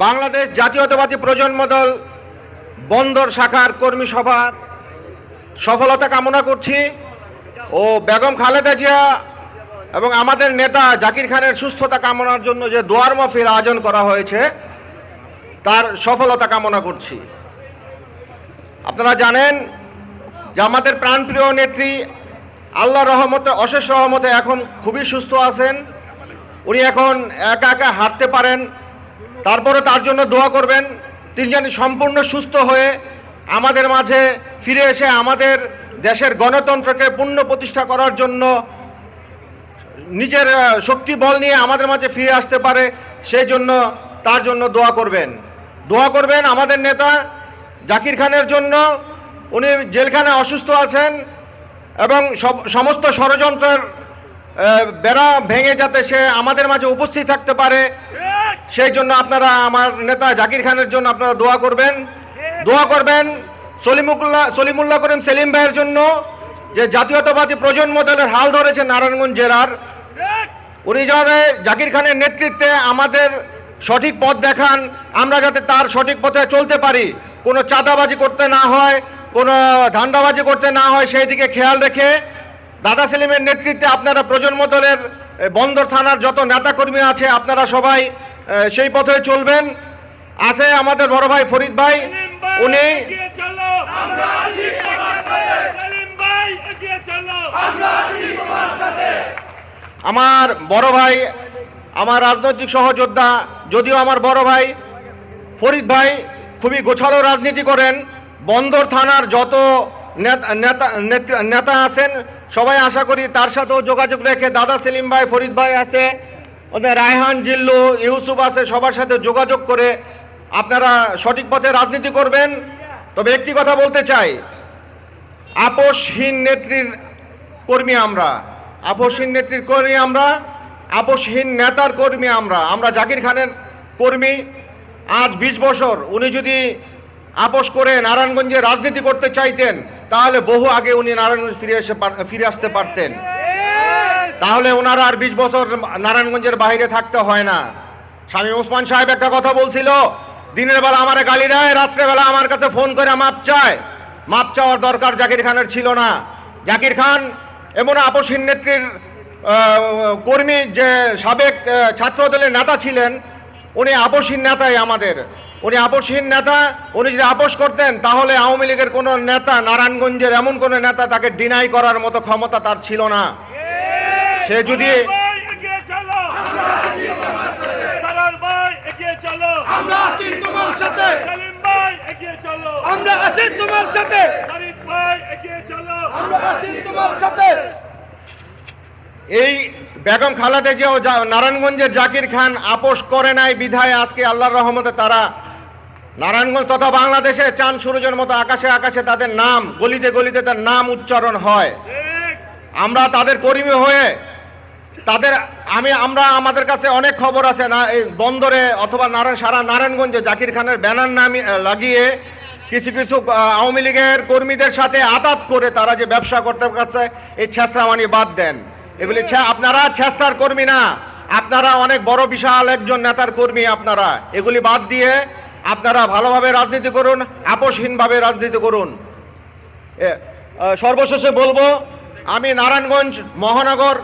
বাংলাদেশ জাতীয়তাবাদী প্রজন্ম দল বন্দর শাখার কর্মী সভার সফলতা কামনা করছি ও বেগম খালেদা জিয়া এবং আমাদের নেতা জাকির খানের সুস্থতা কামনার জন্য যে দোয়ার মাহফিল আয়োজন করা হয়েছে তার সফলতা কামনা করছি। আপনারা জানেন যে আমাদের প্রাণপ্রিয় নেত্রী আল্লাহর রহমতে, অশেষ রহমতে এখন খুবই সুস্থ আছেন। উনি এখন একা একা হাঁটতে পারেন, তারপরে তার জন্য দোয়া করবেন তিনি যেন সম্পূর্ণ সুস্থ হয়ে আমাদের মাঝে ফিরে এসে আমাদের দেশের গণতন্ত্রকে পুনঃ প্রতিষ্ঠা করার জন্য নিজের শক্তি বল নিয়ে আমাদের মাঝে ফিরে আসতে পারে, সেই জন্য তার জন্য দোয়া করবেন আমাদের নেতা জাকির খানের জন্য। উনি জেলখানায় অসুস্থ আছেন এবং সমস্ত ষড়যন্ত্রের বেড়া ভেঙে যাতে সে আমাদের মাঝে উপস্থিত থাকতে পারে, সেই জন্য আপনারা আমার নেতা জাকির খানের জন্য আপনারা দোয়া করবেন। সলিমুল্লাহ করিম সেলিম ভাইয়ের জন্য, যে জাতীয়তাবাদী প্রজন্ম দলের হাল ধরেছে নারায়ণগঞ্জ জেলার, উনি যাতে জাকির খানের নেতৃত্বে আমাদের সঠিক পথ দেখান, আমরা যাতে তার সঠিক পথে চলতে পারি, কোনো চাঁদাবাজি করতে না হয়, কোনো ধান্দাবাজি করতে না হয়, সেই দিকে খেয়াল রেখে দাদা সেলিমের নেতৃত্বে আপনারা প্রজন্ম দলের বন্দর থানার যত নেতাকর্মী আছে আপনারা সবাই সেই পথে চলবেন। আছে আমাদের বড় ভাই ফরিদ ভাই, উনি আমার বড় ভাই, আমার রাজনৈতিক সহযোদ্ধা, যদিও আমার বড় ভাই ফরিদ ভাই খুবই গোছালো রাজনীতি করেন। বন্দর থানার যত নেতা আছেন সবাই আশা করি তার সাথেও যোগাযোগ রেখে, দাদা সেলিম ভাই, ফরিদ ভাই আছে, ওদের রায়হান, জিল্লু, ইউসুফ আছে, সবার সাথে যোগাযোগ করে আপনারা সঠিক পথে রাজনীতি করবেন। তবে একটি কথা বলতে চাই, আপোষহীন নেত্রীর কর্মী আমরা, আপোষহীন নেতার কর্মী আমরা জাকির খানের কর্মী। আজ 20 বছর উনি যদি আপোষ করে নারায়ণগঞ্জে রাজনীতি করতে চাইতেন তাহলে বহু আগে উনি নারায়ণগঞ্জ ফিরে আসতে পারতেন, তাহলে ওনারা আর 20 বছর নারায়ণগঞ্জের বাইরে থাকতে হয় না। স্বামী ওসমান সাহেব একটা কথা বলছিল, দিনের বেলা আমারে গালি দেয়, রাত্রেবেলা আমার কাছে ফোন করে মাপ চাওয়ার দরকার জাকির খানের ছিল না। জাকির খান এমন আপোষহীন নেত্রীর কর্মী, যে সাবেক ছাত্রদলের নেতা ছিলেন, উনি আপোষহীন নেতাই আমাদের, উনি আপোষহীন নেতা। উনি যদি আপোষ করতেন তাহলে আওয়ামী লীগের কোনো নেতা, নারায়ণগঞ্জের এমন কোনো নেতা তাকে ডিনাই করার মতো ক্ষমতা তার ছিল না। সে যদি এই বেগম খালেদা জিয়া ও নারায়ণগঞ্জের জাকির খান আপোষ করে নাই বিধায় আজকে আল্লাহর রহমতে তারা নারায়ণগঞ্জ তথা বাংলাদেশে চাঁদ সূরজের মতো আকাশে আকাশে তাদের নাম, গলিতে গলিতে তার নাম উচ্চারণ হয়। আমরা তাদের কর্মী হয়ে আমাদের কাছে অনেক খবর আছে না, এই বন্দরে অথবা সারা নারায়ণগঞ্জে জাকির খানের ব্যানার নাম লাগিয়ে কিছু আওয়ামী লীগের কর্মীদের সাথে আতাত করে তারা যে ব্যবসা করতে পারছে, এই ছেঁচড়ামানি বাদ দেন। এগুলি আপনারা ছেঁচড়ার কর্মী না, আপনারা অনেক বড় বিশাল একজন নেতার কর্মী। আপনারা এগুলি বাদ দিয়ে আপনারা ভালোভাবে রাজনীতি করুন, আপোষহীনভাবে রাজনীতি করুন। সর্বশেষে বলবো, আমি নারায়ণগঞ্জ মহানগর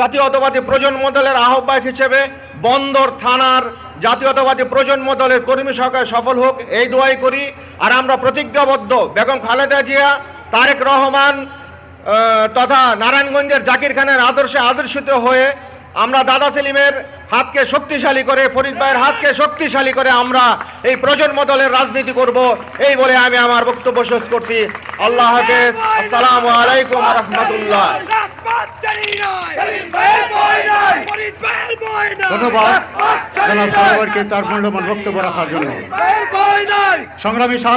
জাতীয়তাবাদী প্রজন্ম দলের আহ্বায়ক হিসেবে বন্দর থানার জাতীয়তাবাদী প্রজন্ম দলের কর্মী সরকার সফল হোক এই দোয়াই করি। আর আমরা প্রতিজ্ঞাবদ্ধ, বেগম খালেদা জিয়া, তারেক রহমান তথা নারায়ণগঞ্জের জাকির খানের আদর্শে আদর্শিত হয়ে আমরা দাদা সেলিমের হাতকে শক্তিশালী করে, ফরিদ ভাইয়ের হাতকে শক্তিশালী করে আমরা এই প্রজন্ম দলের রাজনীতি করব, এই বলে আমি আমার বক্তব্য শেষ করছি। আল্লাহ হাফেজ, আসসালামু আলাইকুম ওয়া রাহমাতুল্লাহ। ধন্যবাদ জনাব সরোয়ারকে তার মূল্যবান বক্তব্য রাখার জন্য। সংগ্রামী